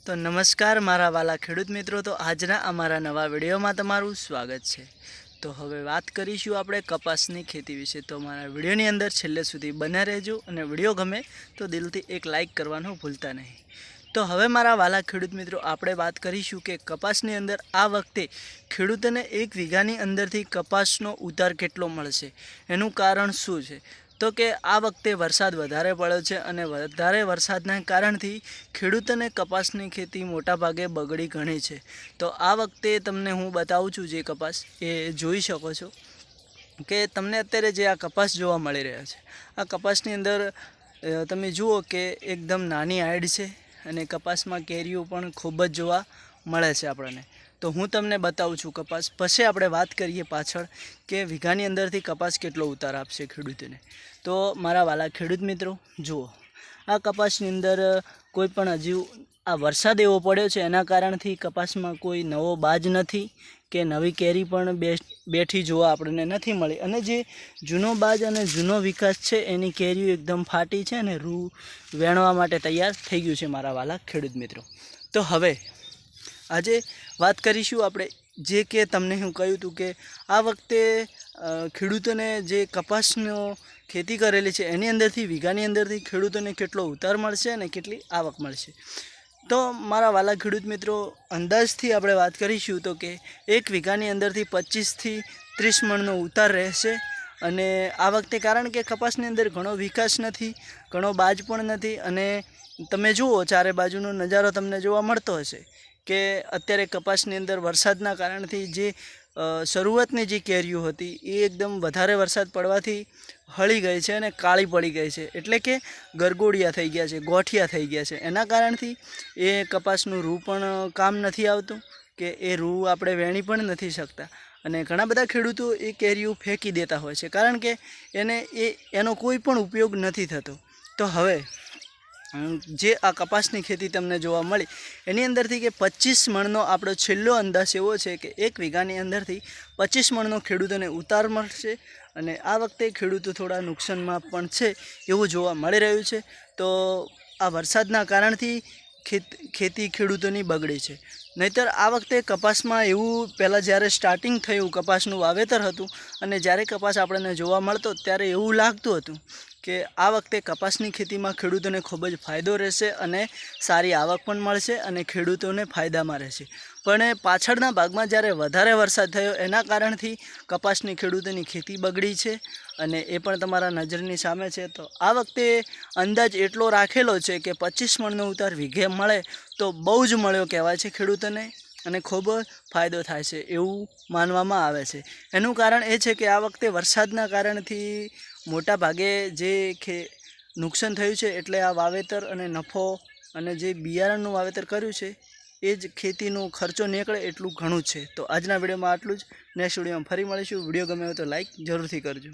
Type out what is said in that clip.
તો નમસ્કાર મારા વાલા ખેડૂત મિત્રો। તો આજના અમારા નવા વિડીયોમાં તમારું સ્વાગત છે। તો હવે વાત કરીશું આપણે કપાસની ખેતી વિશે। તો મારા વિડીયોની અંદર છેલ્લે સુધી બન્યા રહેજો અને વિડીયો ગમે તો દિલથી એક લાઈક કરવાનું ભૂલતા નહીં। તો હવે મારા વાલા ખેડૂત મિત્રો આપણે વાત કરીશું કે કપાસની અંદર આ વખતે ખેડૂતોને 1 વીઘાની અંદરથી કપાસનો ઉતાર કેટલો મળશે, એનું કારણ શું છે? તો કે આ વખતે વરસાદ વધારે પડ્યો છે અને વધારે વરસાદના કારણથી ખેડૂતોને કપાસની ખેતી મોટા ભાગે બગડી ઘણી છે। તો આ વખતે તમને હું બતાવું છું જે કપાસ એ જોઈ શકો છો કે તમને અત્યારે જે આ કપાસ જોવા મળી રહ્યા છે, આ કપાસની અંદર તમે જુઓ કે એકદમ નાની હાઈડ છે અને કપાસમાં કેરીઓ પણ ખૂબ જ જોવા મળે છે આપણને। તો હું તમને બતાવું છું કપાસ, પછી આપણે વાત કરીએ પાછળ કે વીઘાની અંદરથી કપાસ કેટલો ઉતાર આપશે ખેડૂતોને। તો મારા વાલા ખેડૂત મિત્રો જુઓ, આ કપાસની અંદર કોઈ પણ હજુ આ વરસાદ એવો પડ્યો છે એના કારણથી કપાસમાં કોઈ નવો બાજ નથી કે નવી કેરી પણ બેઠી જોવા આપણને નથી મળી, અને જે જૂનો બાજ અને જૂનો વિકાસ છે એની કેરીઓ એકદમ ફાટી છે અને રૂ વેણવા માટે તૈયાર થઈ ગયું છે મારા વાલા ખેડૂત મિત્રો। તો હવે આજે વાત કરીશું આપણે જે કે તમને હું કહ્યું હતું કે આ વખતે ખેડૂતોને જે કપાસનો ખેતી કરેલી છે એની અંદરથી વીઘાની અંદરથી ખેડૂતોને કેટલો ઉતાર મળશે અને કેટલી આવક મળશે। તો મારા વાલા ખેડૂત મિત્રો અંદાજથી આપણે વાત કરીશું તો કે 1 વીઘાની અંદરથી 25 થી 30 મણનો ઉતાર રહેશે। અને આ વખતે કારણ કે કપાસની અંદર ઘણો વિકાસ નથી, ઘણો બાજ પણ નથી, અને તમે જુઓ ચારે બાજુનો નજારો તમને જોવા મળતો હશે કે અત્યારે કપાસની અંદર વરસાદના કારણથી જે શરૂઆતની જે કેરીઓ હતી એ એકદમ વધારે વરસાદ પડવાથી હળી ગઈ છે અને કાળી પડી ગઈ છે, એટલે કે ગરગોડિયા થઈ ગયા છે, ગોઠિયા થઈ ગયા છે। એના કારણથી એ કપાસનું રૂ પણ કામ નથી આવતું કે એ રૂ આપણે વેણી પણ નથી શકતા, અને ઘણા બધા ખેડૂતો એ કેરીઓ ફેંકી દેતા હોય છે કારણ કે એનો કોઈ પણ ઉપયોગ નથી થતો। તો હવે જે આ કપાસની ખેતી તમને જોવા મળી એની અંદરથી કે 25 મણનો આપણો છેલ્લો અંદાજ એવો છે કે 1 વીઘાની અંદરથી 25 મણનો ખેડૂતોને ઉતાર મળશે, અને આ વખતે ખેડૂતો થોડા નુકસાનમાં પણ છે એવું જોવા મળી રહ્યું છે। તો આ વરસાદના કારણથી ખેતી ખેડૂતોની બગડી છે, નહીંતર આ વખતે કપાસમાં એવું પહેલાં જ્યારે સ્ટાર્ટિંગ થયું કપાસનું વાવેતર હતું અને જ્યારે કપાસ આપણને જોવા મળતો ત્યારે એવું લાગતું હતું કે આ વખતે કપાસની ખેતીમાં ખેડૂતોને ખૂબ જ ફાયદો રહેશે અને સારી આવક પણ મળશે અને ખેડૂતોને ફાયદામાં રહેશે। પણ પાછળના ભાગમાં જ્યારે વધારે વરસાદ થયો એના કારણથી કપાસની ખેડૂતોની ખેતી બગડી છે અને એ પણ તમારા નજરની સામે છે। તો આ વખતે અંદાજ એટલો રાખેલો છે કે 25 મણનો ઉતાર વીઘે મળે તો બહુ જ મળ્યો કહેવાય છે ખેડૂતોને, અને ખૂબ ફાયદો થાય છે એવું માનવામાં આવે છે। એનું કારણ એ છે કે આ વખતે વરસાદના કારણથી મોટા ભાગે જે નુકસાન થયું છે, એટલે આ વાવેતર અને નફો અને જે બિયારણનું વાવેતર કર્યું છે એ જ ખેતીનો ખર્ચો નીકળે એટલું ઘણું છે। તો આજના વિડીયોમાં આટલું જ, નેક્સ્ટ વિડીયોમાં ફરી મળીશું। વિડીયો ગમે હોય તો લાઈક જરૂરથી કરજો।